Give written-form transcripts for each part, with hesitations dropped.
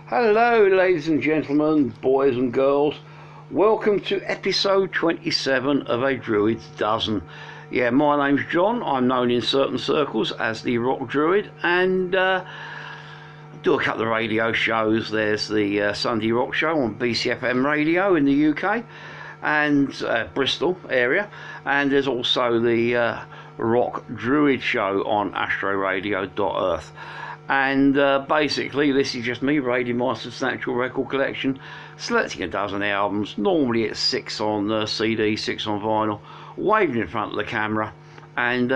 Hello ladies and gentlemen, boys and girls, welcome to episode 27 of A Druid's Dozen. Yeah, my name's John, I'm known in certain circles as the Rock Druid, and I do a couple of radio shows. There's the Sunday Rock Show on BCFM radio in the UK and Bristol area, and there's also the Rock Druid Show on astroradio.earth. And basically this is just me raiding my substantial record collection, selecting a dozen albums. Normally it's 6 on CD, 6 on vinyl, waving in front of the camera and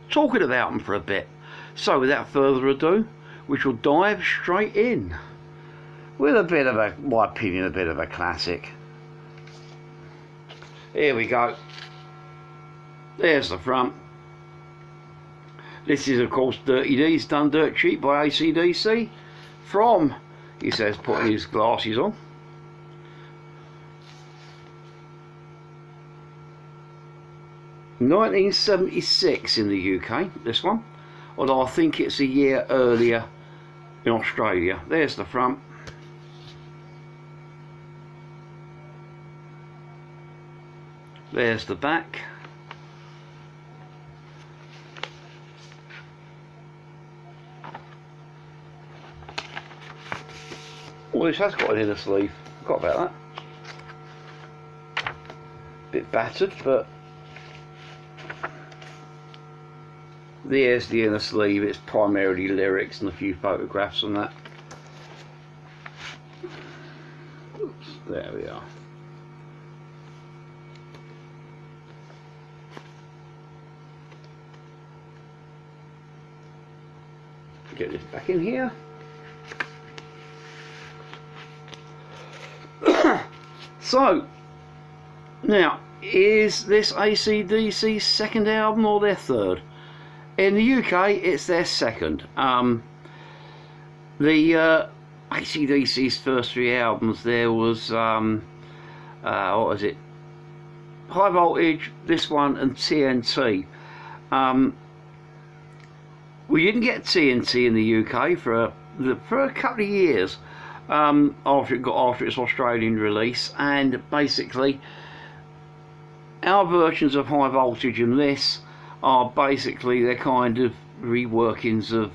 talking about them for a bit. So without further ado, we shall dive straight in with a bit of a, my opinion, a bit of a classic. Here we go. There's the front. This is, of course, Dirty Deeds Done Dirt Cheap by AC/DC from, he says, putting his glasses on, (1976) in the UK, this one, although I think it's a year earlier in Australia. There's the front. There's the back. Well, this has got an inner sleeve. Forgot about that. Bit battered, but there's the inner sleeve. It's primarily lyrics and a few photographs and that. Oops, there we are. Get this back in here. So, now, is this AC/DC's second album or their third? In the UK, it's their second. The AC/DC's first 3 albums, there was, what was it? High Voltage, this one, and TNT. We didn't get TNT in the UK for a couple of years. After its Australian release, and basically our versions of High Voltage and this are basically they're kind of reworkings of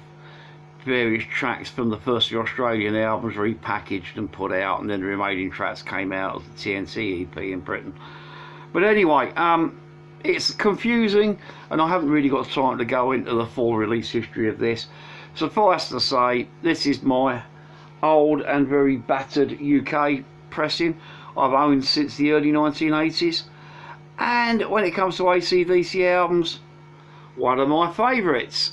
various tracks from the first few Australian albums, repackaged and put out, and then the remaining tracks came out as the TNT EP in Britain. But anyway, it's confusing, and I haven't really got time to go into the full release history of this. Suffice to say, this is my old and very battered UK pressing I've owned since the early 1980s, and when it comes to AC/DC albums, one of my favourites.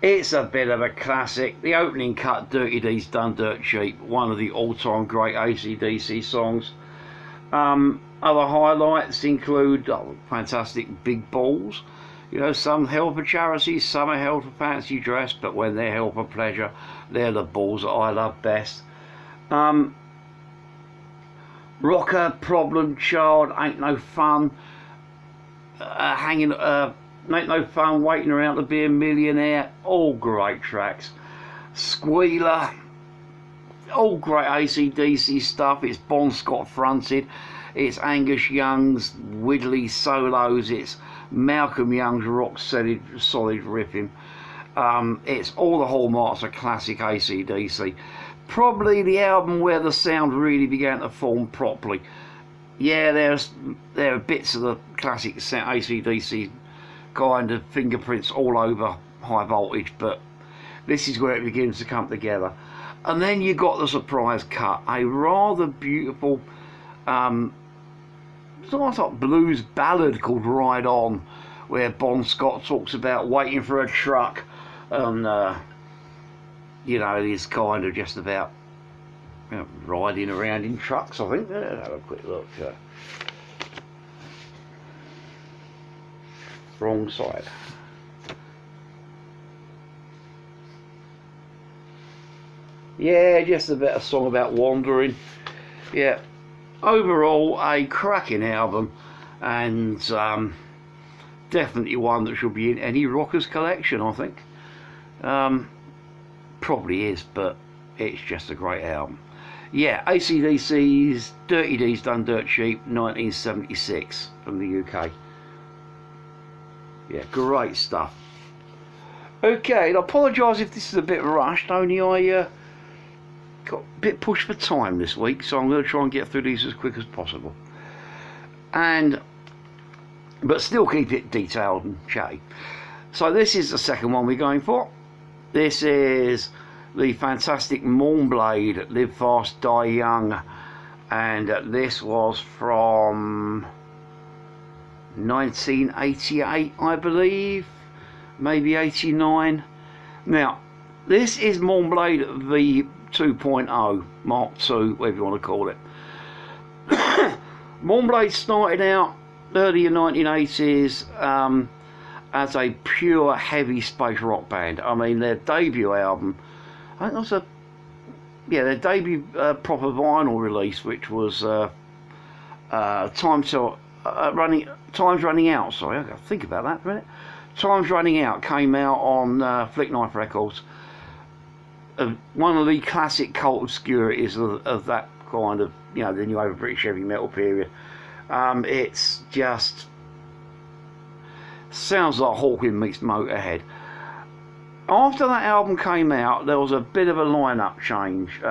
It's a bit of a classic. The opening cut, Dirty Deeds Done Dirt Cheap, one of the all-time great AC/DC songs. Other highlights include fantastic Big Balls. You know, some held for charity, some are held for fancy dress, but when they're held for pleasure, they're the balls that I love best. Rocker, Problem Child, Ain't No Fun, Ain't No Fun, Waiting Around to Be a Millionaire, all great tracks. Squealer, all great AC/DC stuff. It's Bon Scott fronted, it's Angus Young's widdly solos, it's Malcolm Young's rock solid riffing. It's all the hallmarks of classic AC/DC. Probably the album where the sound really began to form properly. Yeah, there are bits of the classic AC/DC kind of fingerprints all over High Voltage, but this is where it begins to come together. And then you got the surprise cut, a rather beautiful sort of blues ballad called Ride On, where Bon Scott talks about waiting for a truck, and you know, he's kind of just about, you know, riding around in trucks, I think. Let's have a quick look. Wrong side. Yeah, just a song about wandering. Yeah, overall a cracking album, and definitely one that should be in any rocker's collection, I think. probably is, but it's just a great album. Yeah, AC/DC's Dirty D's Done Dirt Cheap, 1976 from the UK. Yeah, great stuff. Okay, and I apologise if this is a bit rushed, only I got a bit pushed for time this week, so I'm going to try and get through these as quick as possible. But still keep it detailed and chatty. So this is the second one we're going for. This is the fantastic Mournblade, Live Fast, Die Young, and this was from 1988, I believe, maybe 89. Now, this is Mournblade V2.0, Mark II, whatever you want to call it. Mournblade started out early in 1980s as a pure heavy space rock band. I mean, their debut album, I think that was their debut proper vinyl release, which was Time's Running Out. Sorry, I got to think about that for a minute. Time's Running Out came out on Flick Knife Records. One of the classic cult obscurities of that kind of, you know, the new over British heavy metal period. It's just sounds like Hawking meets Motorhead. After that album came out, there was a bit of a lineup change.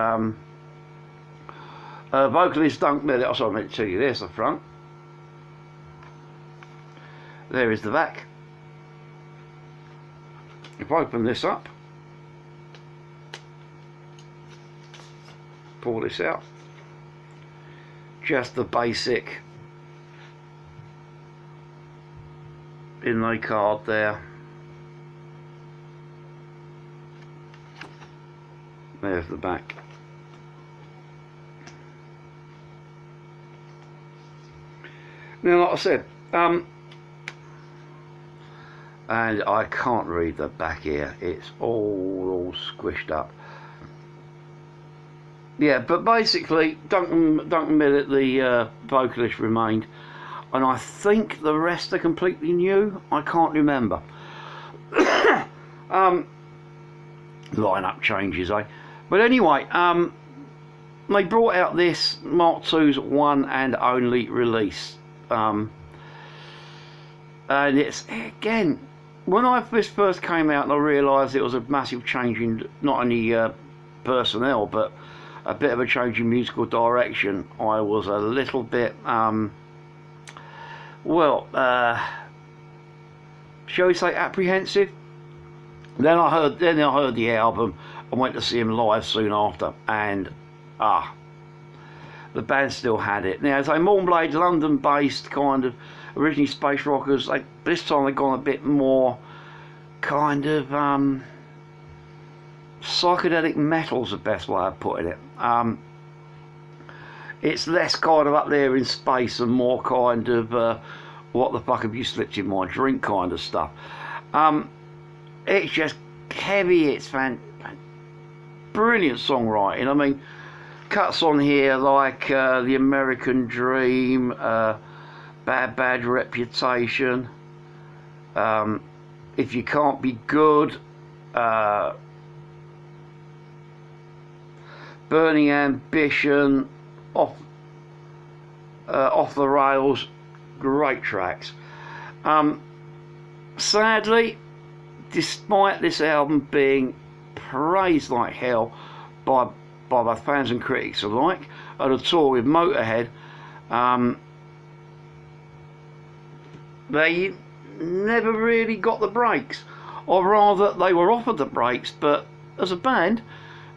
Vocalist Dunk Millie, I meant to tell you, there's the front. There is the back. If I open this up, pull this out, just the basic inlay card there. There's the back. Now, like I said, and I can't read the back here, it's all squished up. Yeah, but basically Duncan Millett, the vocalist, remained, and I think the rest are completely new. I can't remember. Lineup changes, eh? But anyway, they brought out this Mark II's one and only release, and it's, again, when this first came out and I realised it was a massive change in not only personnel but a bit of a change in musical direction, I was a little bit shall we say apprehensive. Then I heard the album and went to see him live soon after, and the band still had it. Now, as a Mournblade, London-based kind of originally space rockers, this time they've gone a bit more kind of psychedelic metal's the best way of putting it. It's less kind of up there in space and more kind of what the fuck have you slipped in my drink kind of stuff. It's just heavy, it's brilliant songwriting. I mean, cuts on here like The American Dream, Bad Reputation, If You Can't Be Good, Burning Ambition, Off the Rails, great tracks. Sadly, despite this album being praised like hell by both fans and critics alike, at a tour with Motorhead, they never really got the breaks, or rather they were offered the breaks, but as a band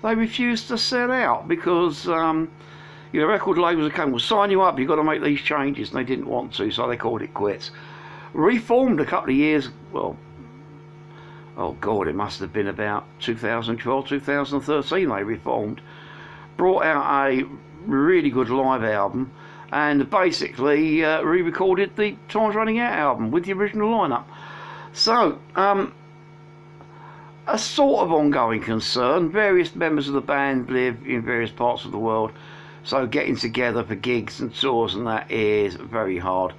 they refused to sell out because your record labels came, we'll sign you up, you've got to make these changes, and they didn't want to, so they called it quits. Reformed a couple of years, well, oh god, it must have been about 2012, 2013 they reformed, brought out a really good live album, and basically re-recorded the Time's Running Out album with the original lineup. So, a sort of ongoing concern. Various members of the band live in various parts of the world, so getting together for gigs and tours and that is very hard,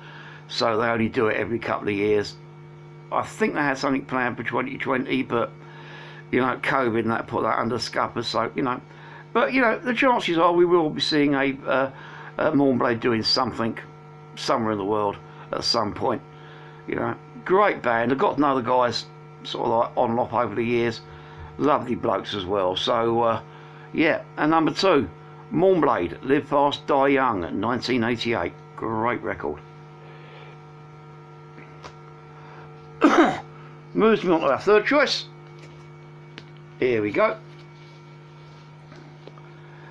so they only do it every couple of years. I think they had something planned for 2020, but you know, COVID and that put that under scuppers. So, you know, but, you know, the chances are we will be seeing a Mournblade doing something somewhere in the world at some point. You know, great band. I've got to know the guys sort of like on and off over the years. Lovely blokes as well. So, yeah. And number 2, Mournblade, Live Fast, Die Young, 1988. Great record. Moves me on to our third choice. Here we go.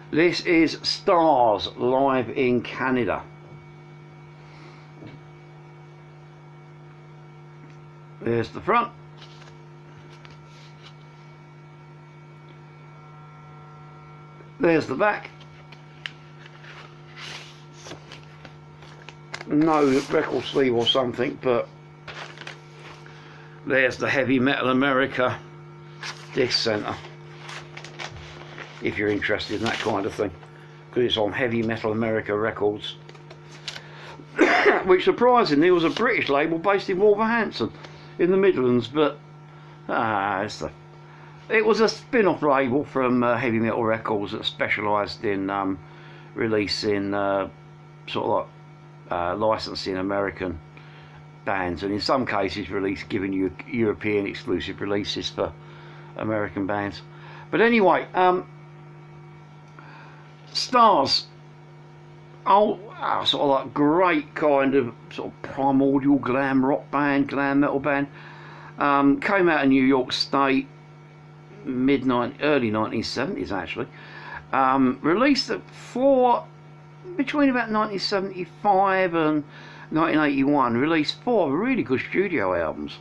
This is Starz, live in Canada. There's the front. There's the back. No record sleeve or something, but there's the Heavy Metal America disc centre, if you're interested in that kind of thing, because it's on Heavy Metal America Records, which surprisingly was a British label based in Wolverhampton in the Midlands, but it was a spin-off label from Heavy Metal Records that specialised in releasing sort of like licensing American bands, and in some cases giving you European exclusive releases for American bands. But anyway, Starz, sort of like great kind of sort of primordial glam rock band, glam metal band. Came out in New York State early 1970s actually. Released between about 1975 and 1981, released 4 really good studio albums.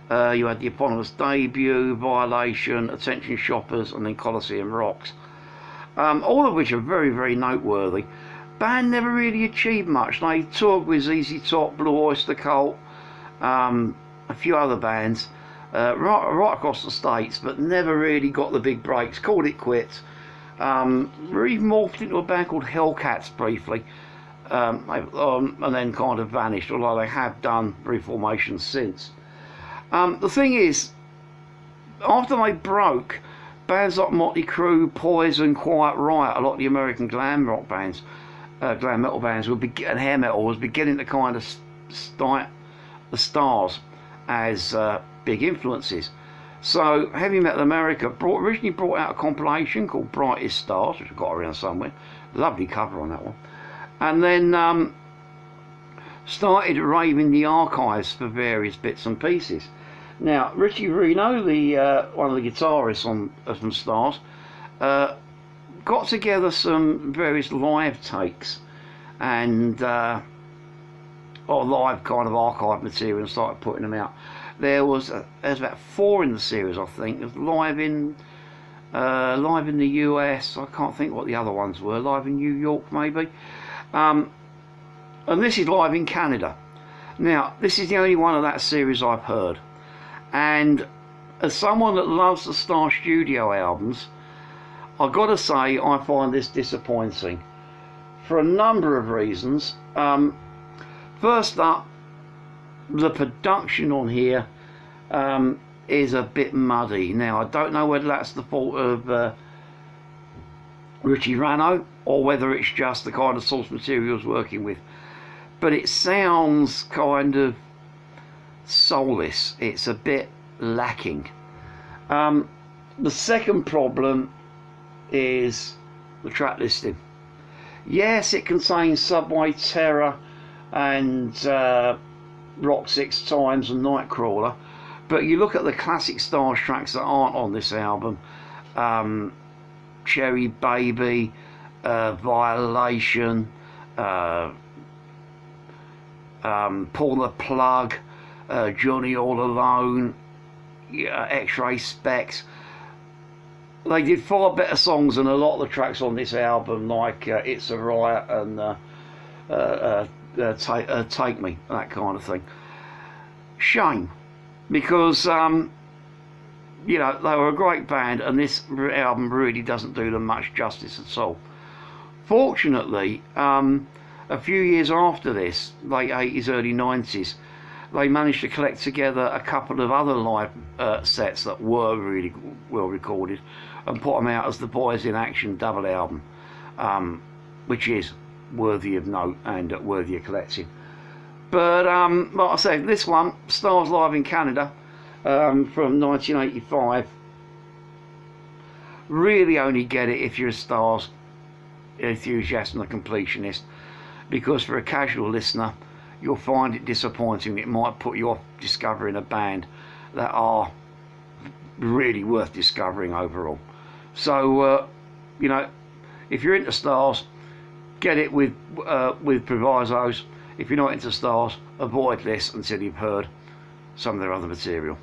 You had the eponymous debut, Violation, Attention Shoppers, and then Coliseum Rocks. All of which are very, very noteworthy. Band never really achieved much. They toured with ZZ Top, Blue Oyster Cult, a few other bands, right across the States, but never really got the big breaks. Called it quits. Really morphed into a band called Hellcats briefly, and then kind of vanished, although they have done reformations since. The thing is, after they broke, bands like Motley Crue, Poison, Quiet Riot, a lot of the American glam rock bands, glam metal bands, and hair metal was beginning to kind of cite the Starz as big influences. So Heavy Metal America originally brought out a compilation called Brightest Stars, which I've got around somewhere. Lovely cover on that one. And then started raving the archives for various bits and pieces. Now, Richie Reno, one of the guitarists from Starz, got together some various live takes and live kind of archive material and started putting them out. There's about 4 in the series, I think. There's live in the US. I can't think what the other ones were. Live in New York, maybe. And this is live in Canada. Now, this is the only one of that series I've heard. And as someone that loves the Starz studio albums, I've got to say I find this disappointing for a number of reasons. First up, the production on here is a bit muddy. Now, I don't know whether that's the fault of Richie Rano or whether it's just the kind of source materials working with, but it sounds kind of soulless. It's a bit lacking. The second problem is the track listing. Yes, it contains Subway, Terror and Rock 6 Times and Nightcrawler, but you look at the classic Starz tracks that aren't on this album, Cherry Baby, Violation, Pull the Plug, Johnny All Alone, X-Ray Specs. They did far better songs than a lot of the tracks on this album, like It's a Riot and Take Me, that kind of thing. Shame, because you know, they were a great band and this album really doesn't do them much justice at all. Fortunately, a few years after this, late 80s, early 90s, they managed to collect together a couple of other live sets that were really well recorded and put them out as the Boys in Action double album, which is worthy of note and worthy of collecting. But like I said, this one, Starz Live in Canada, from 1985, really only get it if you're a Starz enthusiast and a completionist, because for a casual listener you'll find it disappointing. It might put you off discovering a band that are really worth discovering overall. So you know, if you're into Starz, get it with provisos. If you're not into Starz, avoid this until you've heard some of their other material.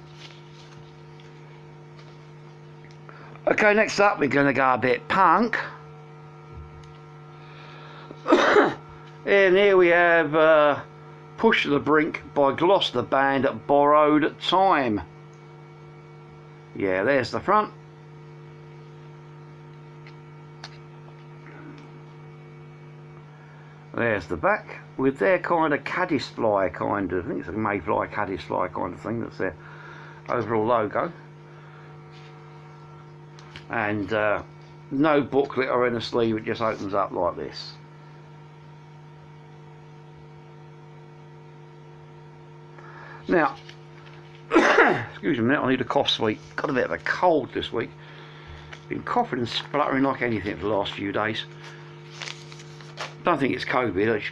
Okay, next up we're going to go a bit punk. And here we have Push to the Brink by Gloucester band Borrowed Time. Yeah, there's the front. There's the back with their kind of caddisfly kind of, I think it's a mayfly caddisfly kind of thing. That's their overall logo. And no booklet or in a sleeve, it just opens up like this. Now, excuse me a minute, I need a cough sweet. Got a bit of a cold this week. Been coughing and spluttering like anything for the last few days. Don't think it's COVID,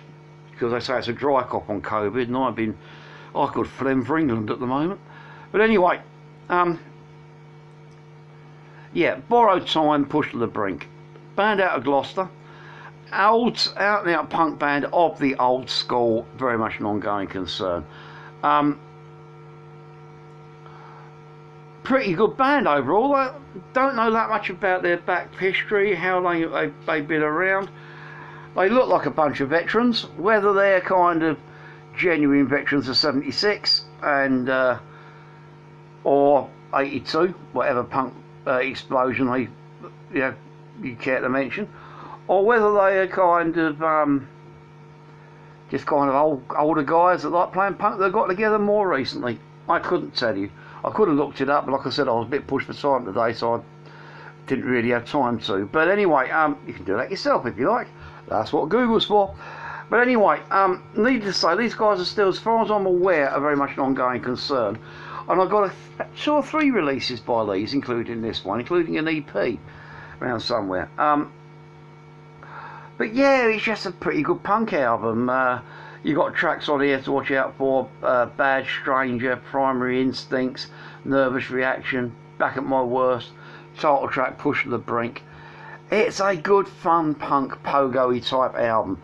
because they say it's a dry cough on COVID, and I could phlegm for England at the moment. But anyway, yeah, Borrowed Time, Push to the Brink. Band out of Gloucester. Out and out punk band of the old school, very much an ongoing concern. Pretty good band overall. I don't know that much about their back history, how they've been around. They look like a bunch of veterans, whether they're kind of genuine veterans of 76 and or 82, whatever punk explosion you care to mention, or whether they are kind of just kind of older guys that like playing punk that got together more recently. I couldn't tell you. I could have looked it up, but like I said, I was a bit pushed for time today, so I didn't really have time to. But anyway, you can do that yourself if you like. That's what Google's for. But anyway, needless to say, these guys are still, as far as I'm aware, are very much an ongoing concern. And I've got 2 or 3 releases by these, including this one, including an EP around somewhere. But yeah, it's just a pretty good punk album. You got tracks on here to watch out for: Bad Stranger, Primary Instincts, Nervous Reaction, Back at My Worst, title track Push to the Brink. It's a good fun punk pogo-y type album.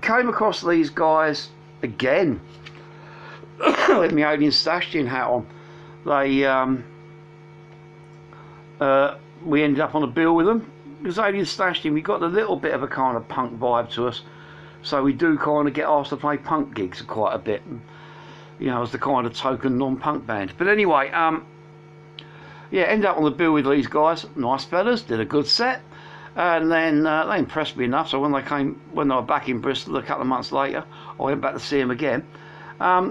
Came across these guys again with my Alien Stashed-In hat on. We ended up on a bill with them because Alien Stashed-In, we got a little bit of a kind of punk vibe to us, so we do kind of get asked to play punk gigs quite a bit, you know, as the kind of token non-punk band. But anyway, yeah, ended up on the bill with these guys. Nice fellas, did a good set, and then they impressed me enough. So when they were back in Bristol a couple of months later, I went back to see them again.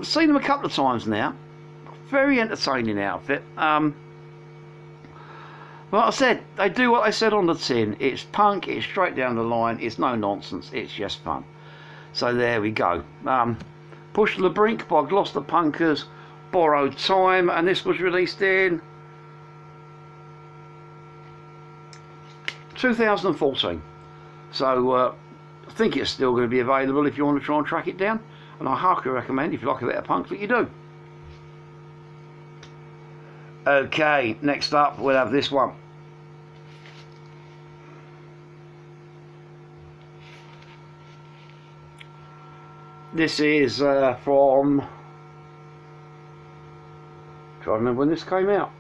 Seen them a couple of times now. Very entertaining outfit. Like I said, they do what they said on the tin. It's punk, it's straight down the line, it's no nonsense, it's just fun. So there we go. Push to the Brink by Gloucester Punkers, Borrowed Time, and this was released in 2014. So I think it's still going to be available if you want to try and track it down, and I highly recommend, if you like a bit of punk, that you do. Okay, next up we'll have this one. This is from, trying to remember when this came out.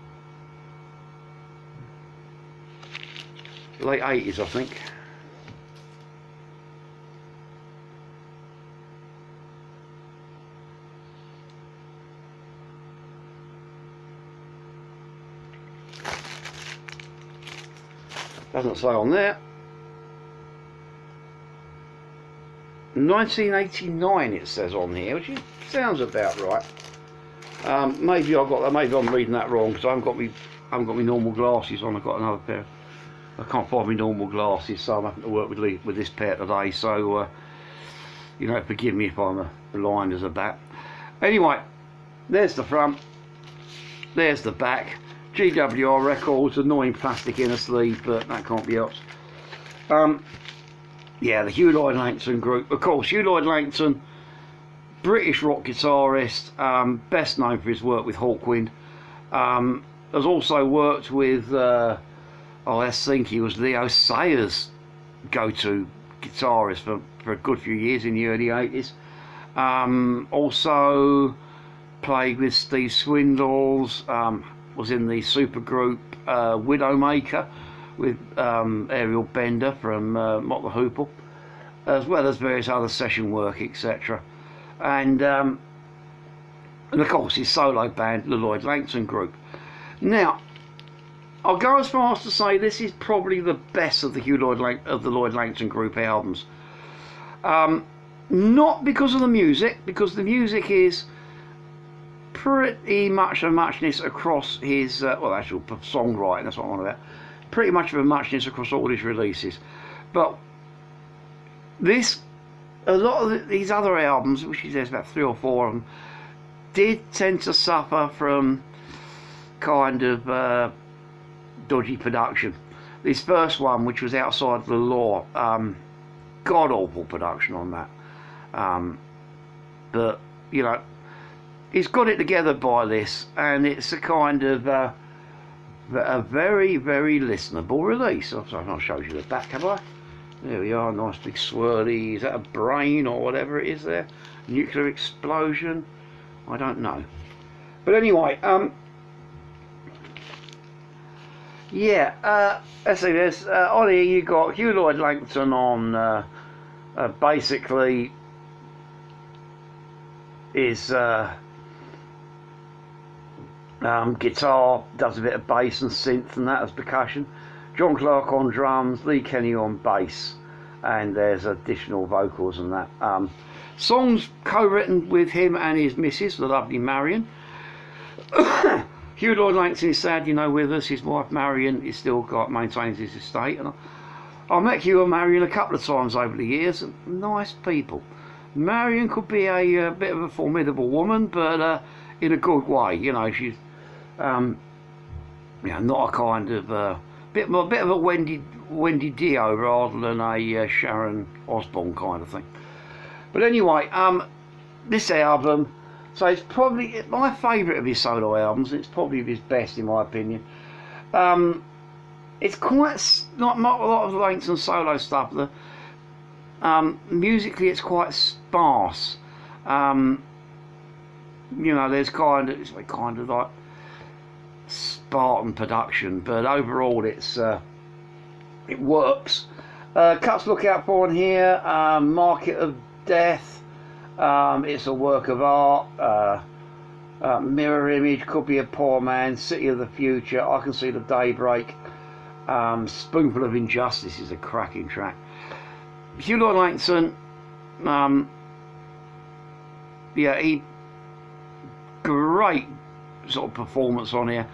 Late 80s, I think. Doesn't say on there. 1989 it says on here, which is Sounds about right. Maybe I'm reading that wrong because I haven't got my normal glasses on. I've got another pair. I can't find my normal glasses, so I'm having to work with this pair today. So you know, forgive me if I'm blind as a bat. Anyway, there's the front. There's the back. GWR records, annoying plastic inner sleeve, but that can't be helped. Yeah, the Hugh Lloyd Langton group. Of course, Hugh Lloyd Langton, British rock guitarist, best known for his work with Hawkwind. Has also worked with, I think he was Leo Sayers' go-to guitarist for a good few years in the early 80s. Also played with Steve Swindles, was in the supergroup Widowmaker with Ariel Bender from Mott the Hoople, as well as various other session work, etc. And of course his solo band, the Lloyd Langton Group. Now, I'll go as far as to say this is probably the best of the Lloyd Langton Group albums. Not because of the music, because the music is pretty much a muchness across his actual songwriting. That's what I'm on about. Pretty much of a muchness across all his releases, but a lot of these other albums, which there's about 3 or 4 of them, did tend to suffer from kind of dodgy production. This first one, which was Outside the Law, god awful production on that. But you know, he's got it together by this, and it's a kind of a very, very listenable release. I'll show you the back, have I? There we are, nice big swirly. Is that a brain or whatever it is there? Nuclear explosion? I don't know. But anyway, yeah, let's see, there's, on here you got Hugh Lloyd Langton on, basically, is, guitar, does a bit of bass and synth and that as percussion. John Clark on drums, Lee Kenny on bass, and there's additional vocals and that. Songs co-written with him and his missus, the lovely Marion. Hugh Lloyd Langton is sad, you know, with us. His wife Marion is still maintains his estate, and I met Hugh and Marion a couple of times over the years. Nice people. Marion could be a bit of a formidable woman, but in a good way. You know, she's you know, not a kind of bit of a Wendy Dio rather than a Sharon Osbourne kind of thing. But anyway, this album, so it's probably my favourite of his solo albums. It's probably his best in my opinion. It's quite not a lot of Langton solo stuff. Musically, it's quite sparse. You know, there's it's kind of like Spartan production, but overall it works. Cuts to look out for on here: Market of Death, It's a Work of Art, Mirror Image, Could Be a Poor Man, City of the Future, I Can See the Daybreak, Spoonful of Injustice is a cracking track. Hugh Lloyd Langton, yeah, great sort of performance on here.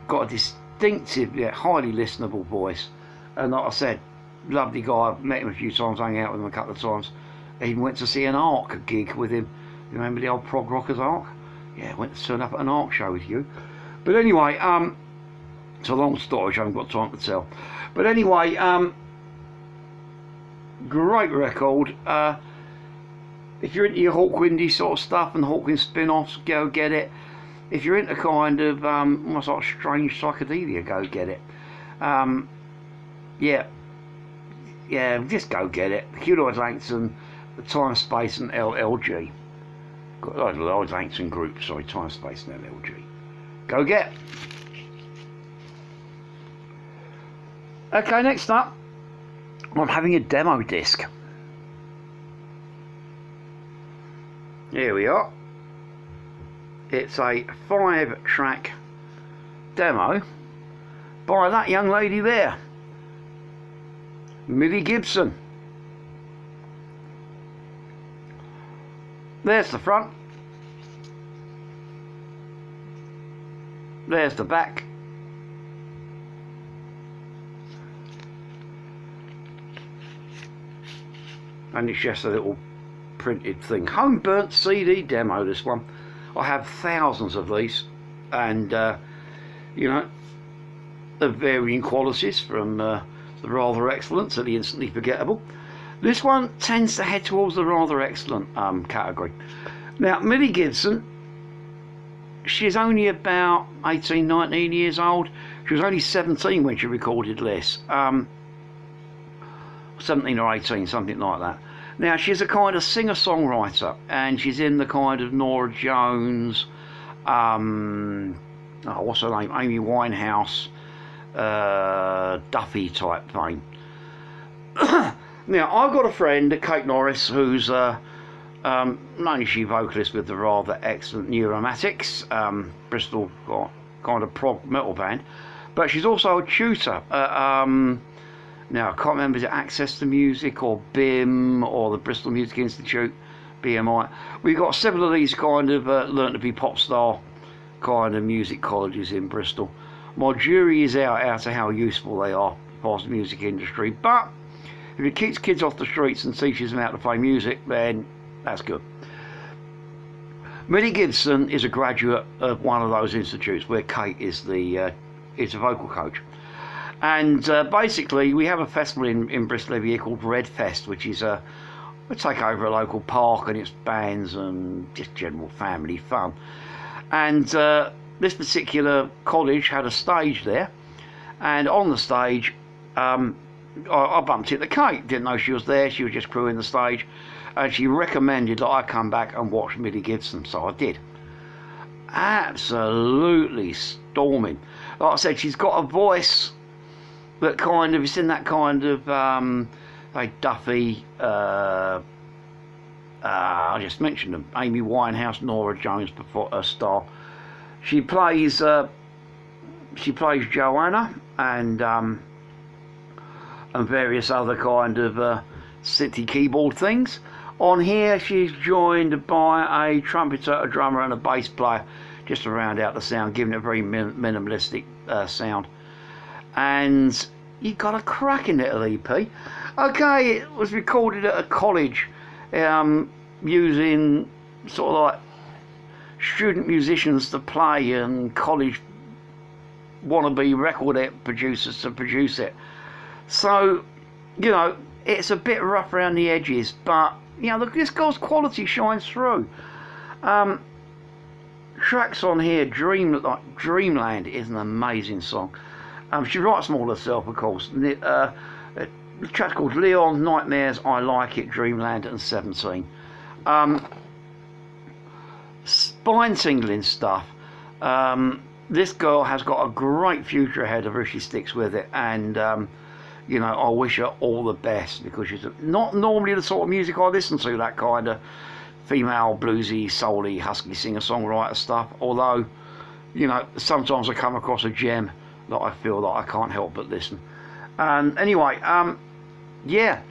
Got a distinctive, yet highly listenable voice, and like I said, lovely guy. I've met him a few times, hung out with him a couple of times. I even went to see an ARC gig with him. You remember the old prog rockers ARC? Yeah, went to turn up at an ARC show with you. But anyway, it's a long story, which I haven't got time to tell. But anyway, great record. If you're into your Hawkwindy sort of stuff and Hawkwind spin-offs, go get it. If you're into kind of almost like strange psychedelia, go get it. Yeah, just go get it. Hugh Lloyd Langton, the Time, Space and LLG. Lloyd Langton Group, sorry, Time, Space and LLG. Go get. Okay, next up, I'm having a demo disc. Here we are. It's a 5-track demo by that young lady there, Millie Gibson. There's the front. there's the back. And it's just a little printed thing. Home burnt CD demo, this one. I have thousands of these, and you know, of varying qualities, from the rather excellent to the instantly forgettable. This one tends to head towards the rather excellent category. Now, Millie Gibson, she's only about 18, 19 years old. She was only 17 when she recorded this. 17 or 18, something like that. Now, she's a kind of singer-songwriter, and she's in the kind of Norah Jones, what's her name, Amy Winehouse, Duffy type vein. Now, I've got a friend, Kate Norris, who's not only she vocalist with the rather excellent Neuromatics, Bristol kind of prog metal band, but she's also a tutor at, now I can't remember, is it Access to Music or BIM or the Bristol Music Institute, BMI. We've got several of these kind of learn to be pop star kind of music colleges in Bristol. My jury is out as to how useful they are for the music industry, but if it keeps kids off the streets and teaches them how to play music, then that's good. Millie Gibson is a graduate of one of those institutes where Kate is a vocal coach. And basically, we have a festival in Bristol every year called Red Fest, which is we take over a local park, and it's bands and just general family fun. And this particular college had a stage there, and on the stage, I bumped into Kate. Didn't know she was there. She was just crewing the stage, and she recommended that I come back and watch Millie Gibson, so I did. Absolutely storming. Like I said, she's got a voice that kind of, it's in that kind of like Duffy, I just mentioned them, Amy Winehouse, Norah Jones before her star. She plays Joanna and various other kind of city keyboard things. On here, she's joined by a trumpeter, a drummer, and a bass player, just to round out the sound, giving it a very minimalistic sound. And you got a cracking little EP. Okay, it was recorded at a college, using sort of like student musicians to play and college wannabe record producers to produce it. So, you know, it's a bit rough around the edges, but you know, this girl's quality shines through. Tracks on here, Dreamland is an amazing song. She writes them all herself, of course. The track's called Leon, Nightmares, I Like It, Dreamland, and 17. Spine-tingling stuff. This girl has got a great future ahead of her if she sticks with it, and you know, I wish her all the best, because she's not normally the sort of music I listen to, that kind of female bluesy, soul-y, husky singer-songwriter stuff, although, you know, sometimes I come across a gem that I feel that I can't help but listen. Anyway, yeah,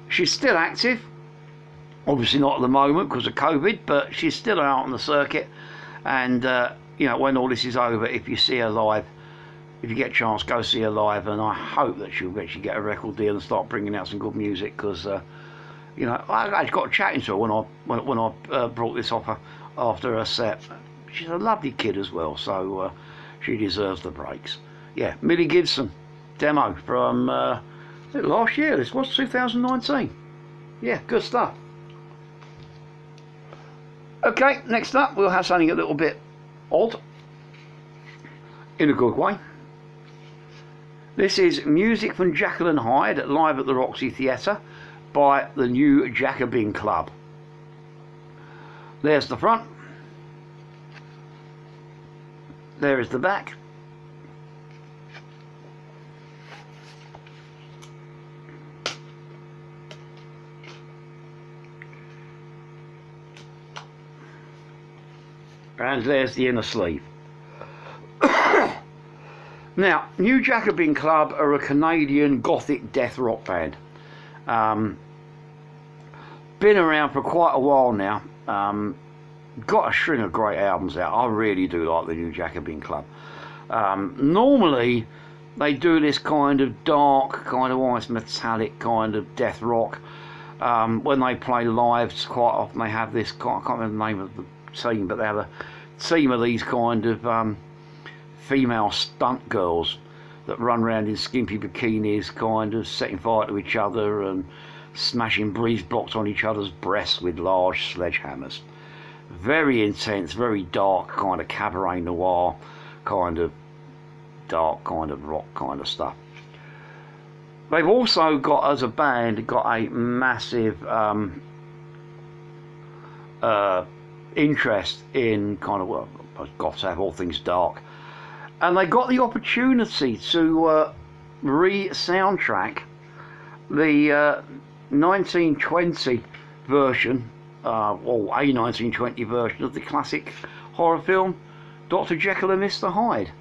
she's still active, obviously not at the moment because of COVID, but she's still out on the circuit, and you know, when all this is over, if you see her live, if you get a chance, go see her live, and I hope that she'll eventually get a record deal and start bringing out some good music, because you know, I got chatting to her when I brought this off her after her set. She's a lovely kid as well, so she deserves the breaks. Yeah, Millie Gibson demo from last year. This was 2019. Yeah, good stuff. Okay, next up we'll have something a little bit odd, in a good way. This is music from Jekyll and Hyde live at the Roxy Theatre by the new Jacobin Club. There's the front. There is the back. And there's the inner sleeve. Now, New Jacobin Club are a Canadian gothic death rock band. Been around for quite a while now. Got a string of great albums out. I really do like the New Jacobin Club. Normally they do this kind of dark, kind of almost metallic kind of death rock. When they play live, quite often they have this, I can't remember the name of the team, but they have a team of these kind of female stunt girls that run around in skimpy bikinis, kind of setting fire to each other and smashing breeze blocks on each other's breasts with large sledgehammers. Very intense, very dark, kind of cabaret noir, kind of dark, kind of rock kind of stuff. They've also got, as a band, got a massive interest in kind of, well, goths have all things dark, and they got the opportunity to re-soundtrack the 1920 version, or a 1920 version of the classic horror film Dr. Jekyll and Mr. Hyde.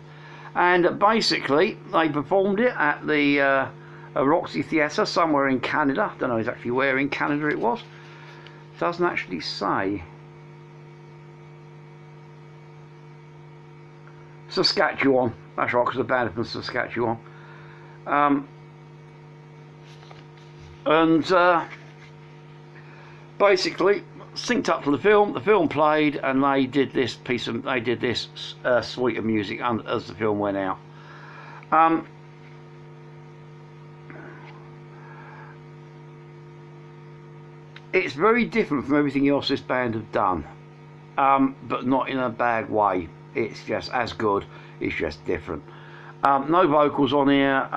And basically they performed it at the Roxy Theatre somewhere in Canada. I don't know exactly where in Canada it was. It doesn't actually say. Saskatchewan, that's right, because the band is from Saskatchewan. Basically synced up to the film played, and they did this suite of music as the film went out. It's very different from everything else this band have done, but not in a bad way. It's just as good, it's just different. No vocals on here,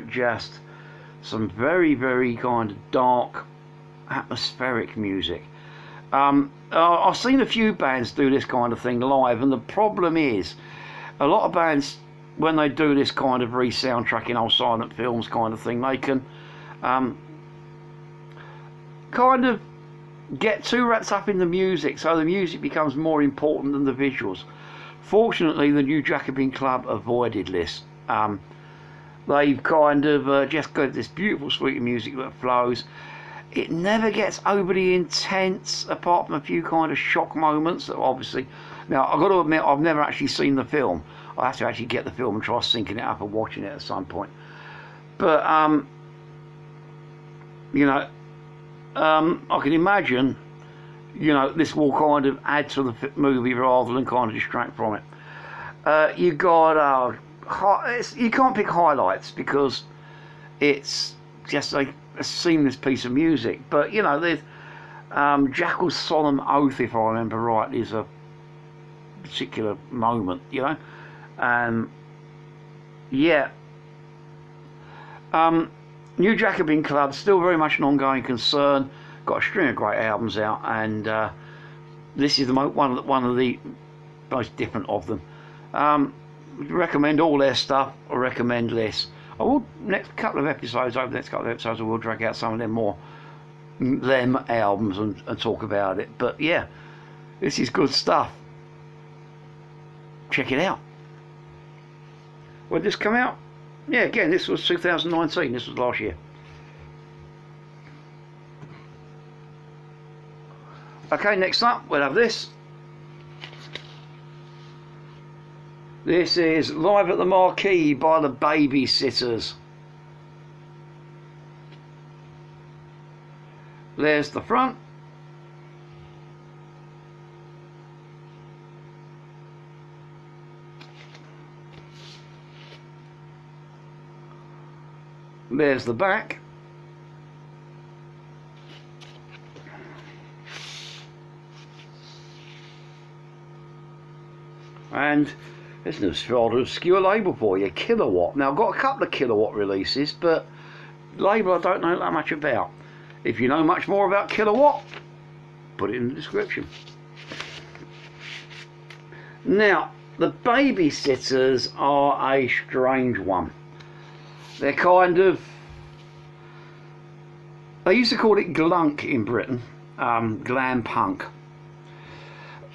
just some very, very kind of dark, atmospheric music. I've seen a few bands do this kind of thing live, and the problem is a lot of bands, when they do this kind of re-soundtracking old silent films kind of thing, they can kind of get too wrapped up in the music, so the music becomes more important than the visuals. Fortunately, the new Jacobin Club avoided this. They've kind of just got this beautiful suite of music that flows. It never gets overly intense, apart from a few kind of shock moments that obviously... Now, I've got to admit, I've never actually seen the film. I have to actually get the film and try syncing it up and watching it at some point. But, you know, I can imagine, you know, this will kind of add to the movie rather than kind of distract from it. You got... you can't pick highlights because it's just a seamless piece of music, but you know, there's Jekyll's solemn oath, if I remember right, is a particular moment, you know. Yeah, new Jacobin Club, still very much an ongoing concern, got a string of great albums out, and this is one of the most different of them. Recommend all their stuff, or recommend this. I will, next couple of episodes, over the next couple of episodes, I will drag out some of them albums and talk about it. But yeah, this is good stuff. Check it out. When did this come out? Yeah, again, this was 2019, this was last year. Okay, next up, we'll have this. This is Live at the Marquee by the Babysitters. There's the front. There's the back. And there's a rather obscure label for you, Kilowatt. Now, I've got a couple of Kilowatt releases, but label I don't know that much about. If you know much more about Kilowatt, put it in the description. Now, the Babysitters are a strange one. They're kind of... They used to call it glunk in Britain, glam punk.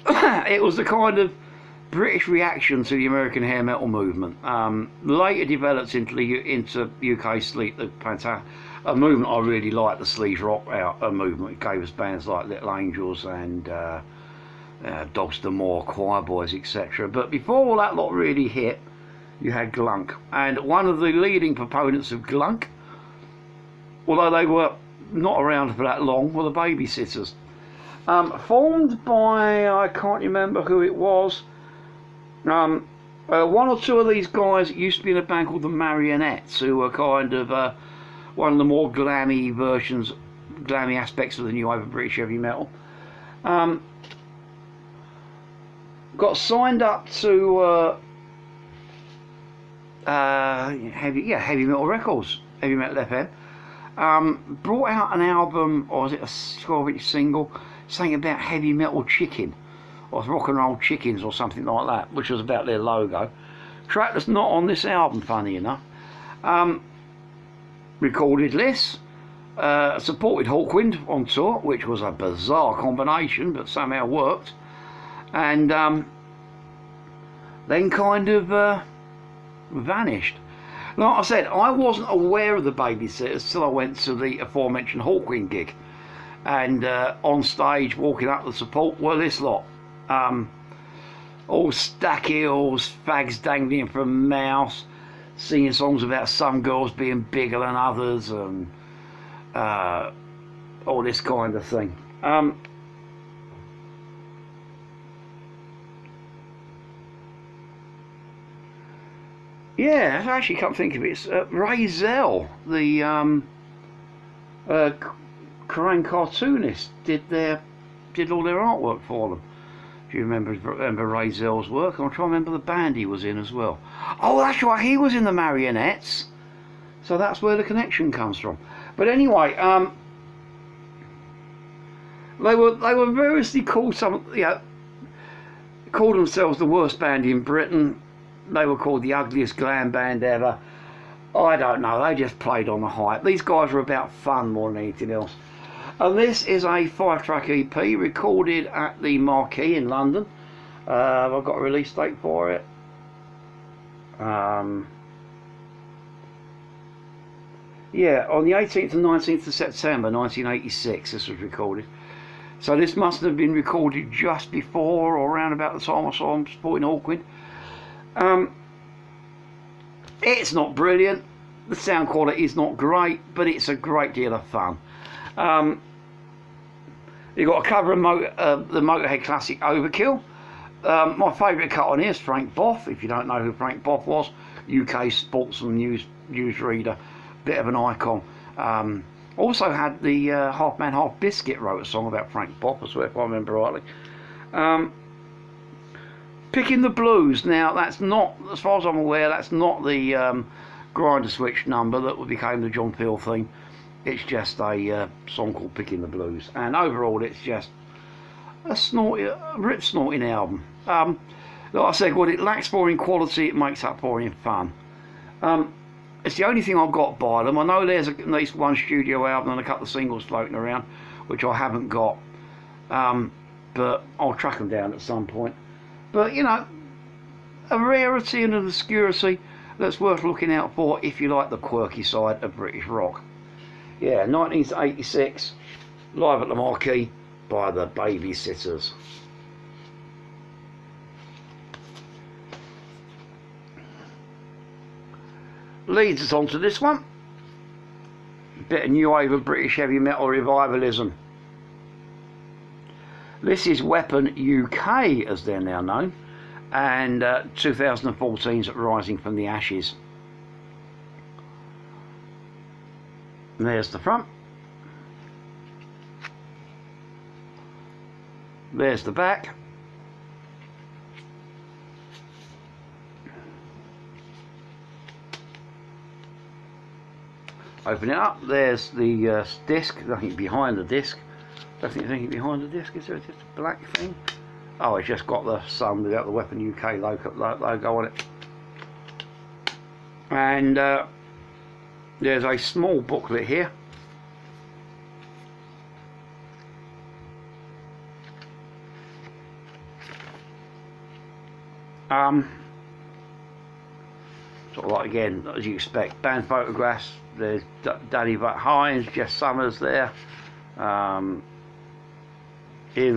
It was the kind of British reaction to the American hair metal movement. Later developed into UK sleep, a movement I really liked, the sleaze rock movement. It gave us bands like Little Angels and Dogs the Moor, Choir Boys, etc. But before all that lot really hit, you had Glunk. And one of the leading proponents of Glunk, although they were not around for that long, were the Babysitters. Formed by, I can't remember who it was, one or two of these guys used to be in a band called the Marionettes, who were kind of one of the more glammy aspects of the new wave of British heavy metal. Got signed up to heavy metal records, Heavy Metal FM. Brought out an album, or was it a 12-inch single, saying about heavy metal chicken, or rock and roll chickens, or something like that, which was about their logo. Track that's not on this album, funny enough. Recorded this, supported Hawkwind on tour, which was a bizarre combination, but somehow worked. And then kind of vanished. Like I said, I wasn't aware of the Babysitters till I went to the aforementioned Hawkwind gig, and on stage walking up the support were this lot, all stack heels, fags dangling from mouths, singing songs about some girls being bigger than others, and all this kind of thing. Yeah, I actually can't think of it. It's Ray Zell, the Korean cartoonist, did all their artwork for them. Do you remember Ray Zell's work? I'm trying to remember the band he was in as well. Oh, that's right, he was in the Marionettes. So that's where the connection comes from. But anyway, they were variously called called themselves the worst band in Britain. They were called the ugliest glam band ever. I don't know, they just played on the hype. These guys were about fun more than anything else. And this is a 5-track EP recorded at the Marquee in London. I've got a release date for it. Yeah, on the 18th and 19th of September 1986 this was recorded. So this must have been recorded just before or around about the time I saw them supporting Hawkwind. It's not brilliant, the sound quality is not great, but it's a great deal of fun. You've got a cover of the Motorhead classic Overkill. My favourite cut on here is Frank Boff. If you don't know who Frank Boff was, UK sports and news reader, bit of an icon. Also had the Half Man Half Biscuit wrote a song about Frank Boff as well, if I remember rightly. Picking the Blues. Now that's not, as far as I'm aware, that's not the Grinder Switch number that became the John Peel theme. It's just a song called Picking the Blues, and overall it's just a rip snorting album. Like I said, what it lacks for in quality, it makes up for in fun. It's the only thing I've got by them. I know there's at least one studio album and a couple of singles floating around, which I haven't got, but I'll track them down at some point. But you know, a rarity and an obscurity that's worth looking out for if you like the quirky side of British rock. Yeah, 1986, live at the Marquee by the Babysitters. Leads us on to this one. Bit of new wave of British heavy metal revivalism. This is Weapon UK, as they're now known, and 2014's Rising from the Ashes. And there's the front. There's the back. Open it up. There's the disc. Nothing behind the disc. Don't think there's anything behind the disc. Is there just a black thing? Oh, it's just got the sun without the Weapon UK logo on it. And there's a small booklet here. Sort of like, again, as you expect, band photographs. There's Danny Hines, Jess Summers there, Ian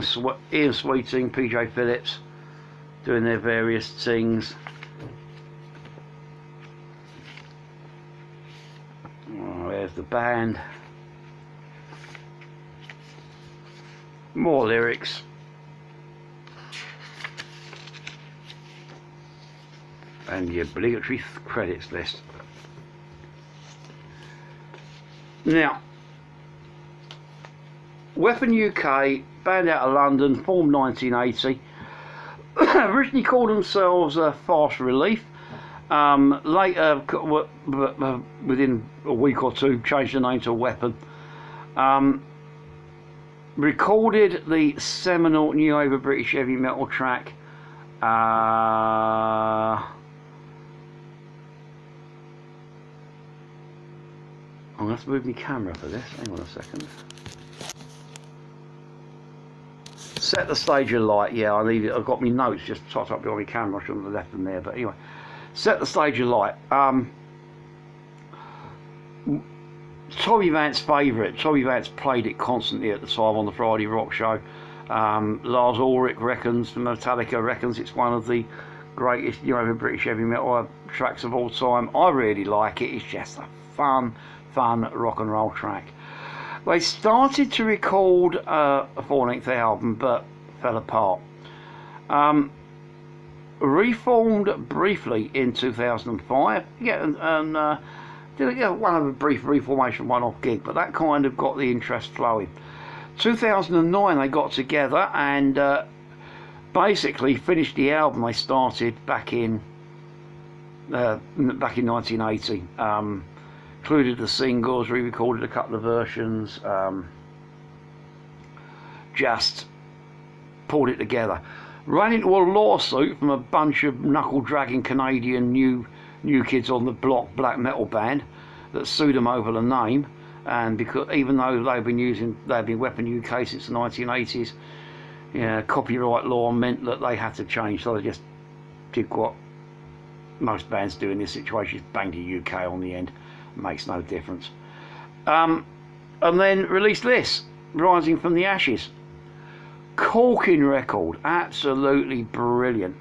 Sweeting, PJ Phillips doing their various things. There's the band. More lyrics. And the obligatory credits list. Now, Weapon UK, band out of London, formed 1980. Originally called themselves Fast Relief. Later, within a week or two, changed the name to Weapon. Recorded the seminal new over British heavy metal track. I'm going to have to move my camera for this. Hang on a second. Set the Stage Alight. Yeah, I leave it. I've got my notes just tucked up behind my camera. I shouldn't have left them there. But anyway, Set the Stage Alight. Tommy Vance's favourite. Tommy Vance played it constantly at the time on the Friday Rock Show. Lars Ulrich reckons, Metallica reckons it's one of the greatest, British heavy metal tracks of all time. I really like it. It's just a fun rock and roll track. They started to record a full-length album, but fell apart. Reformed briefly in 2005. Yeah, did one of a brief reformation one-off gig, but that kind of got the interest flowing. 2009 they got together and basically finished the album they started back in 1980. Included the singles, re-recorded a couple of versions, just pulled it together. Ran into a lawsuit from a bunch of knuckle-dragging Canadian new kids on the block black metal band that sued them over the name, and because even though they've been Weapon UK since the 1980s, copyright law meant that they had to change, so they just did what most bands do in this situation, just banged the UK on the end. Makes no difference. And then released this, Rising from the Ashes. Corking record, absolutely brilliant.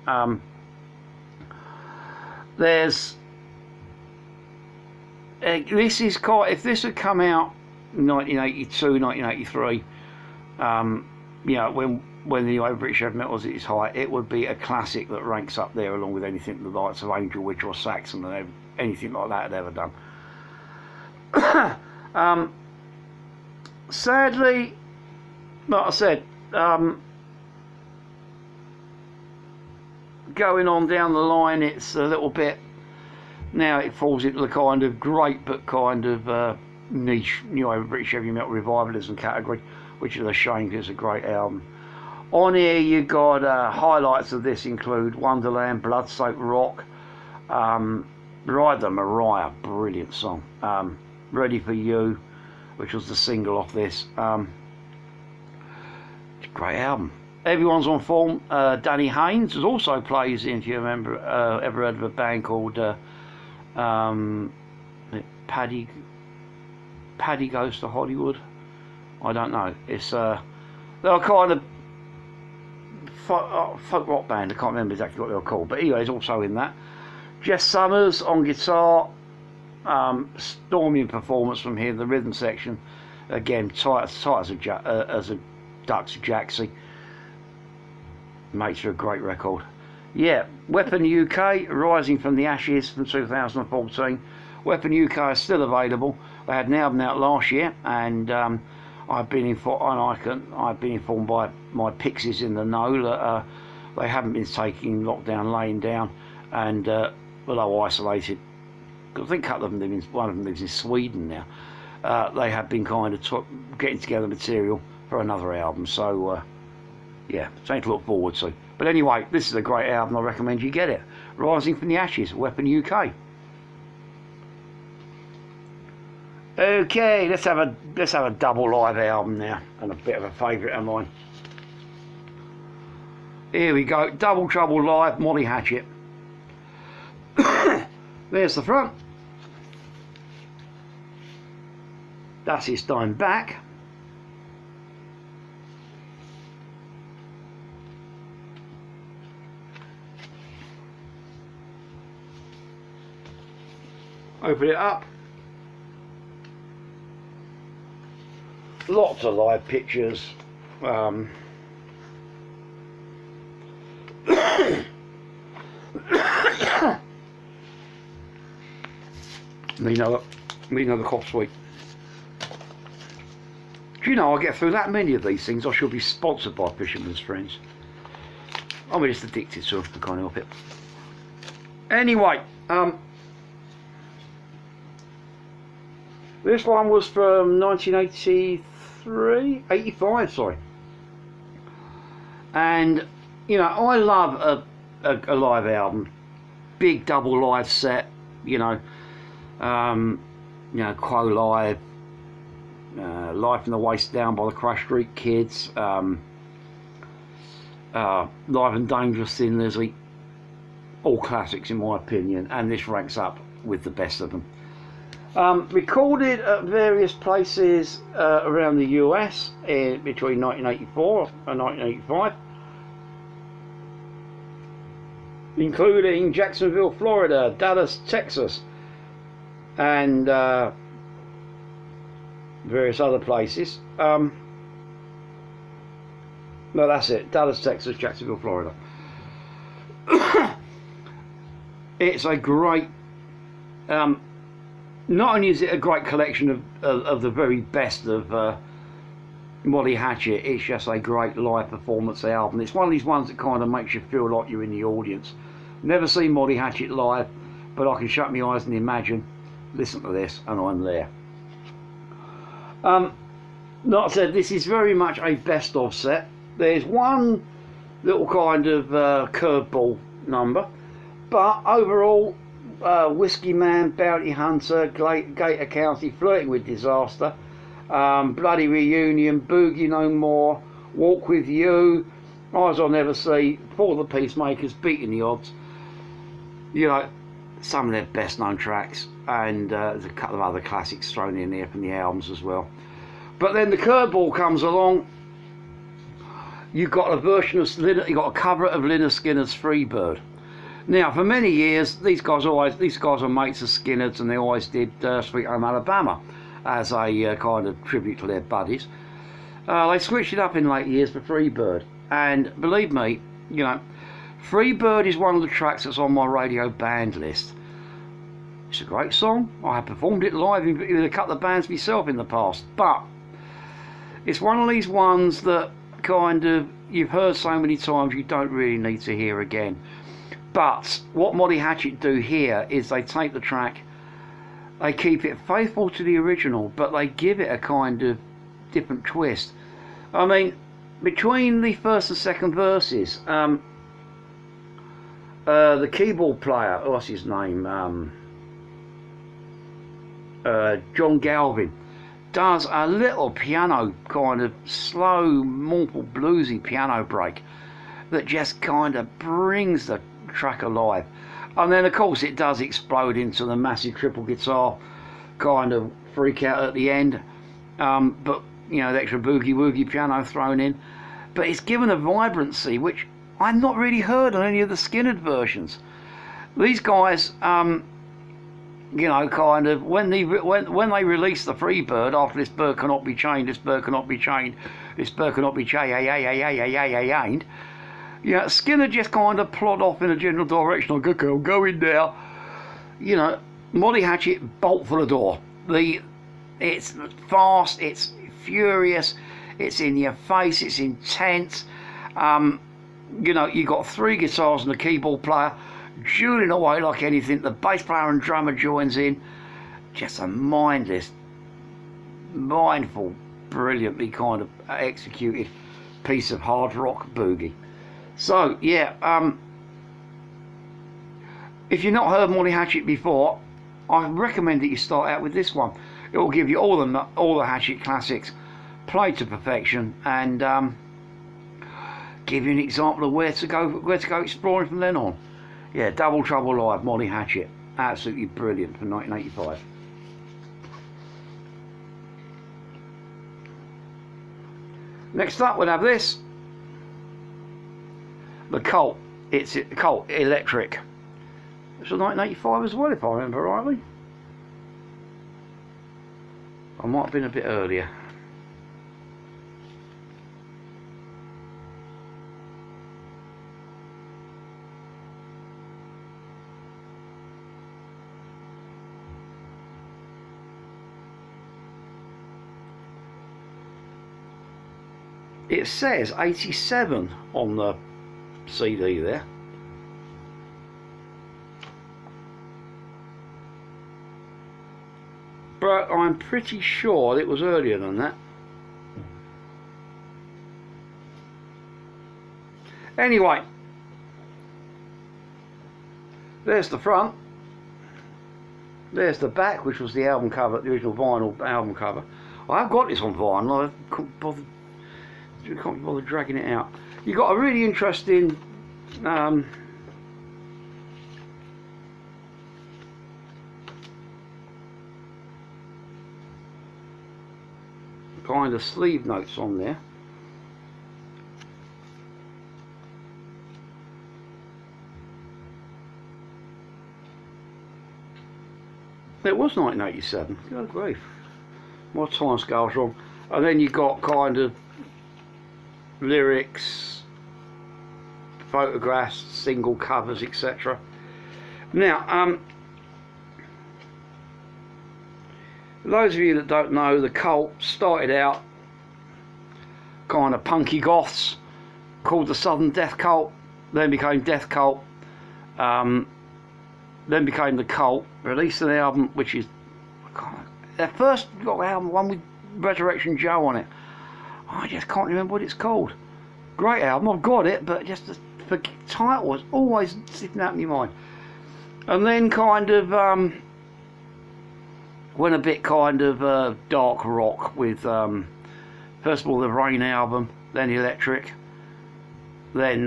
There's this is quite, if this had come out 1982, 1983, when the new British heavy metal was at its height, it would be a classic that ranks up there along with anything the likes of Angel Witch or Saxon and anything like that had ever done. Sadly, like I said, going on down the line, it's a little bit, now it falls into the kind of great but kind of niche British heavy metal revivalism category, which is a shame because it's a great album. On here you got highlights of this include Wonderland, Blood-Soaked Rock, Ride the Mariah, brilliant song, Ready for You, which was the single off this. It's a great album. Everyone's on Form. Danny Haynes also plays in, if you remember, ever heard of a band called Paddy Goes to Hollywood? I don't know. It's they're a kind of folk rock band. I can't remember exactly what they were called, but anyway, he's also in that. Jess Summers on guitar. Storming performance from here, the rhythm section again tight as a duck's jacksie. Makes for a great record. Yeah, Weapon UK, Rising from the Ashes from 2014. Weapon UK is still available. They had an album out last year, and I've been informed by my pixies in the know that they haven't been taking lockdown, laying down, and although isolated, I think a couple of them one of them lives in Sweden now. They have been kind of getting together material for another album, so yeah, something to look forward to. But anyway, this is a great album. I recommend you get it. Rising from the Ashes, Weapon UK. Okay, let's have a double live album now, and a bit of a favourite of mine. Here we go, Double Trouble Live, Molly Hatchet. There's the front. That's his time back. Open it up. lots of live pictures. Me know the cough sweet. Do you know, I get through that many of these things, I should be sponsored by Fisherman's Friends. I'm just addicted to them, I can't help it. Anyway, this one was from 85, sorry. And, you know, I love a live album. Big double live set, you know, Quo Live, Life in the Waste Down by the Crash Street Kids, Live and Dangerous Thin Lizzy, all classics in my opinion, and this ranks up with the best of them. Recorded at various places around the US between 1984 and 1985, including Jacksonville, Florida, Dallas, Texas, and various other places. No, that's it. Dallas, Texas, Jacksonville, Florida. It's a great, not only is it a great collection of the very best of Molly Hatchet, it's just a great live performance album. It's one of these ones that kind of makes you feel like you're in the audience. Never seen Molly Hatchet live, but I can shut my eyes and imagine, listen to this, and I'm there. Like I said, this is very much a best of set. There's one little kind of curveball number, but overall, Whiskey Man, Bounty Hunter, Gator County, Flirting with Disaster, Bloody Reunion, Boogie No More, Walk With You, Eyes I'll Never See, For the Peacemakers, Beating the Odds. You know, some of their best known tracks, and there's a couple of other classics thrown in there from the albums as well. But then the curveball comes along. You've got a version of you've got a cover of Lynyrd Skynyrd's Freebird. Now, for many years, these guys are mates of Skynyrd's, and they always did Sweet Home Alabama as a kind of tribute to their buddies. They switched it up in late years for Freebird, and believe me, you know, Freebird is one of the tracks that's on my radio band list. It's a great song. I have performed it live with a couple of bands myself in the past, but it's one of these ones that kind of you've heard so many times you don't really need to hear again. But what Molly Hatchet do here is they take the track, they keep it faithful to the original, but they give it a kind of different twist. I mean, between the first and second verses, the keyboard player, what's his name, John Galvin, does a little piano kind of slow, mournful, bluesy piano break that just kind of brings the track alive. And then of course it does explode into the massive triple guitar kind of freak out at the end, but you know, the extra boogie woogie piano thrown in, but it's given a vibrancy which I've not really heard on any of the Skynyrd versions. These guys, you know, kind of when they released the Freebird after This Bird Cannot Be Chained, This Bird Cannot Be Chained, This Bird Cannot Be Chained, you know, Skynyrd just kind of plod off in a general direction. Like, okay, I'm going now. You know, Molly Hatchet bolt for the door. It's fast, it's furious, it's in your face, it's intense. You know, you got three guitars and a keyboard player dueling away like anything. The bass player and drummer joins in. Just a mindless, mindful, brilliantly kind of executed piece of hard rock boogie. So yeah, if you've not heard Molly Hatchet before, I recommend that you start out with this one. It will give you all the Hatchet classics played to perfection, and give you an example of where to go exploring from then on. Yeah, Double Trouble Live, Molly Hatchet, absolutely brilliant from 1985. Next up we'll have this, the Cult. It's Cult Electric. It's from 1985 as well, if I remember rightly. I might have been a bit earlier. It says 87 on the CD there. But I'm pretty sure it was earlier than that. Anyway, there's the front. There's the back, which was the album cover, the original vinyl album cover. I've got this on vinyl. I can't be bothered dragging it out. You got a really interesting kind of sleeve notes on there. It was 1987. Good grief. My time scale's wrong. And then you got kind of lyrics, photographs, single covers, etc. Now, those of you that don't know, the cult started out kind of punky goths, called the Southern Death Cult, then became Death Cult, then became the Cult, released an album which is, their first album, one with Resurrection Joe on it. I just can't remember what it's called. Great album, I've got it, but just the title was always sitting out in my mind. And then kind of went a bit kind of dark rock with first of all the Rain album, then Electric, then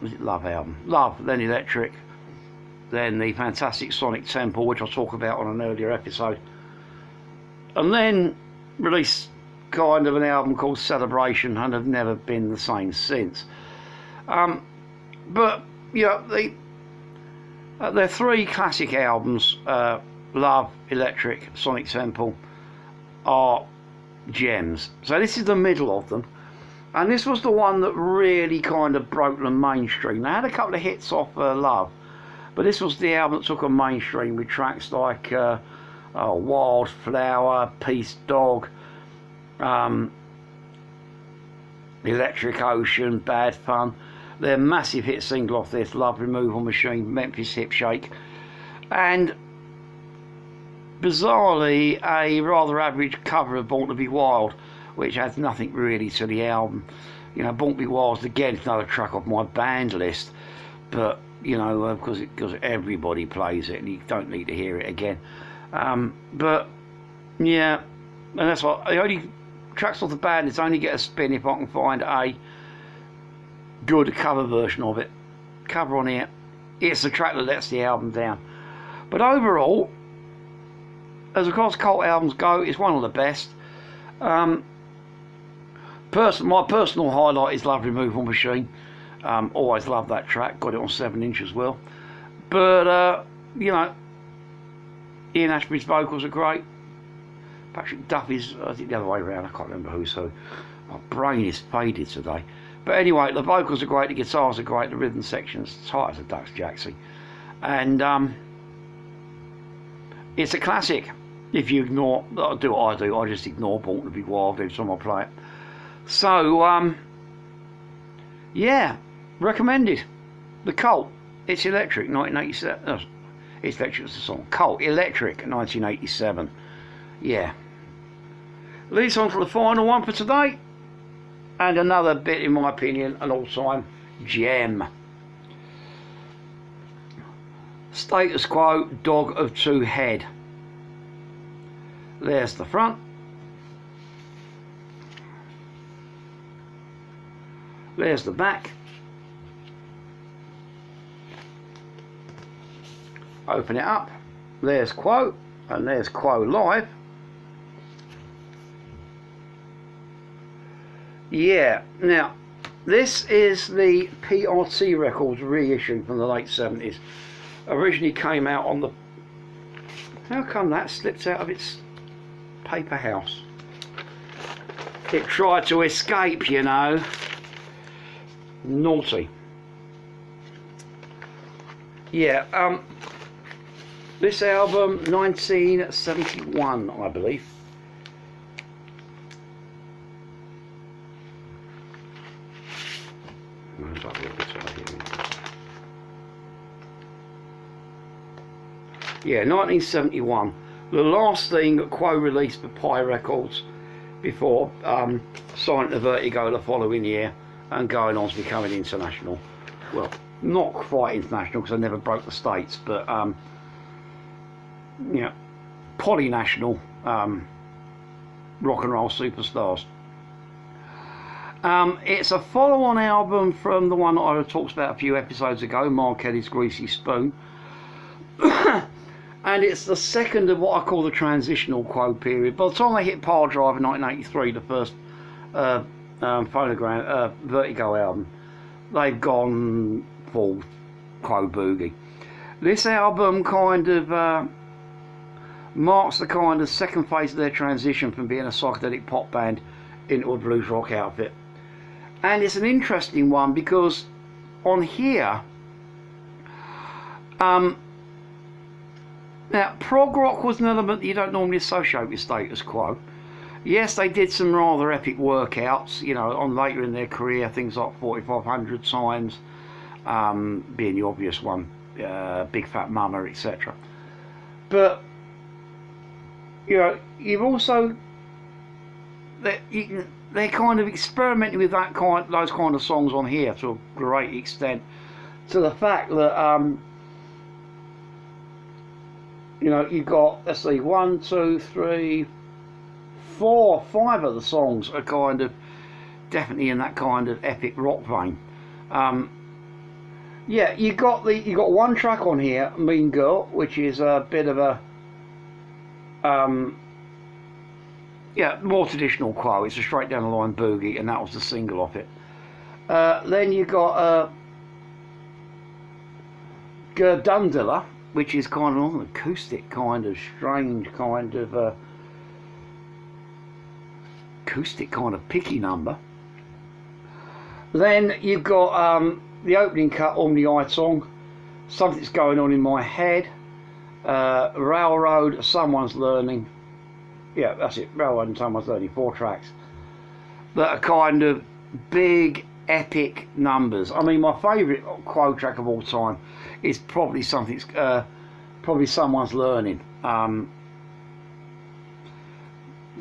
was it Love album? Love, then Electric, then the Fantastic Sonic Temple, which I'll talk about on an earlier episode, and then released kind of an album called Celebration, and have never been the same since. But yeah, their three classic albums, Love, Electric, Sonic Temple, are gems. So this is the middle of them, and this was the one that really kind of broke the mainstream. They had a couple of hits off Love, but this was the album that took them mainstream with tracks like Wildflower, Peace Dog, Electric Ocean, Bad Fun. Their massive hit single off this, Love Removal Machine, Memphis Hip Shake, and bizarrely a rather average cover of Born to Be Wild, which adds nothing really to the album. You know, Born to Be Wild is again another track off my band list, but you know, because everybody plays it and you don't need to hear it again. But yeah, and that's what the only tracks off the band is only get a spin if I can find a good cover version of it. Cover on here, it's the track that lets the album down. But overall, as far as cult albums go, it's one of the best. My personal highlight is Love Removal Machine. Always loved that track, got it on 7" as well. But you know, Ian Ashby's vocals are great. Patrick Duffy's, I think the other way around, I can't remember who's who. My brain is faded today. But anyway, the vocals are great, the guitars are great, the rhythm section's tight as a duck's jacksie. And it's a classic. If you ignore, I do what I do, I just ignore Born to Be Wild every time I play it. So, yeah, recommended. The Cult, It's Electric, 1987. It's Electric was the song. Cult, Electric, 1987. Yeah. Leads on to the final one for today. And another bit, in my opinion, an all-time gem. Status Quo, Dog of Two Head. There's the front. There's the back. Open it up. There's Quo, and there's Quo Live. Yeah, now this is the PRT Records reissue from the late 70s. Originally came out on the... How come that slipped out of its paper house? It tried to escape, you know. Naughty. Yeah, this album, 1971, I believe. up here, yeah, 1971. The last thing that Quo released for Pi Records before signing to Vertigo the following year and going on to becoming international. Well, not quite international because I never broke the States, but you know, polynational rock and roll superstars. It's a follow-on album from the one that I talked about a few episodes ago, Marquee's Greasy Spoon. And it's the second of what I call the transitional Quo period. By the time they hit Pile Drive in 1983, the first Vertigo album, they've gone full Quo boogie. This album kind of marks the kind of second phase of their transition from being a psychedelic pop band into a blues rock outfit. And it's an interesting one because on here, now, prog rock was an element that you don't normally associate with Status Quo. Yes, they did some rather epic workouts, you know, on later in their career, things like 4500 Signs, being the obvious one, Big Fat Mama, etc. But, you know, you've also, they're kind of experimenting with those kind of songs on here to a great extent, to the fact that, you know, you got, let's see, 1, 2, 3, 4, 5 of the songs are kind of definitely in that kind of epic rock vein. Yeah, you got one track on here, Mean Girl, which is a bit of a yeah, more traditional Quo. It's a straight down the line boogie, and that was the single off it. Then you got Gerdundula, which is kind of an acoustic, kind of strange, kind of acoustic, kind of picky number. Then you've got the opening cut on the Eye song, Something's Going On in My Head, Railroad, Someone's Learning. Yeah, that's it, Railroad and Someone's Learning, 4 tracks that are kind of big, epic numbers. I mean, my favourite Quo track of all time is probably probably Someone's Learning.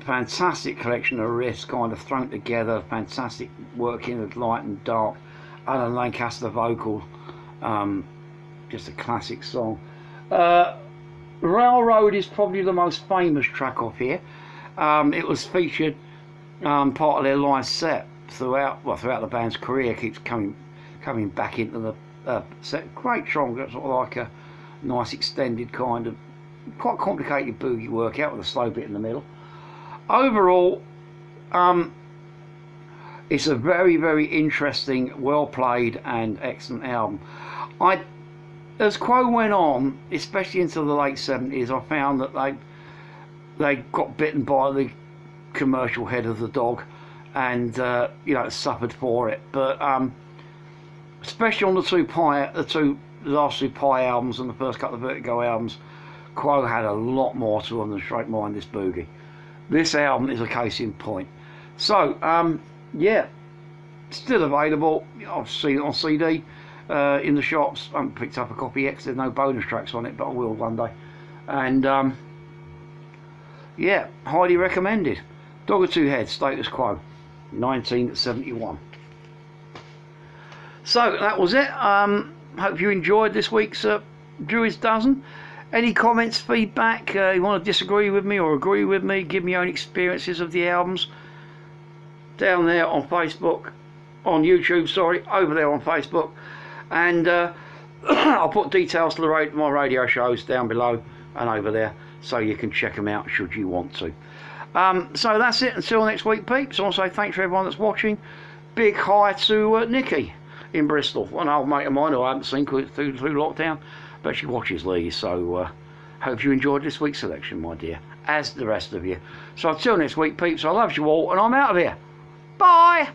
Fantastic collection of riffs kind of thrown together, fantastic working of light and dark, Alan Lancaster vocal, just a classic song. Railroad is probably the most famous track off here. It was featured part of their live set throughout the band's career, keeps coming back into the set. Great song, sort of like a nice extended kind of quite complicated boogie workout with a slow bit in the middle. Overall, it's a very, very interesting, well played and excellent album. As Quo went on, especially into the late 70s, I found that they got bitten by the commercial head of the dog, and you know, suffered for it. But especially on the last two Pi albums and the first couple of Vertigo albums, Quo had a lot more to them than straight minded boogie. This album is a case in point. So yeah, still available. I've seen it on CD in the shops. I haven't picked up a copy yet because there's no bonus tracks on it, but I will one day. And yeah, highly recommended. Dog with Two Heads, Status Quo, 1971. So that was it. Hope you enjoyed this week's Druids Dozen. Any comments, feedback, you want to disagree with me or agree with me, give me your own experiences of the albums, down there on Facebook, on YouTube, sorry, over there on Facebook. And I'll put details to my radio shows down below and over there, so you can check them out should you want to. So that's it, until next week, peeps. I want to say thanks for everyone that's watching. Big hi to Nikki in Bristol, an old mate of mine who I haven't seen through lockdown, but she watches these, so hope you enjoyed this week's selection, my dear, as the rest of you. So until next week, peeps, I love you all, and I'm out of here. Bye!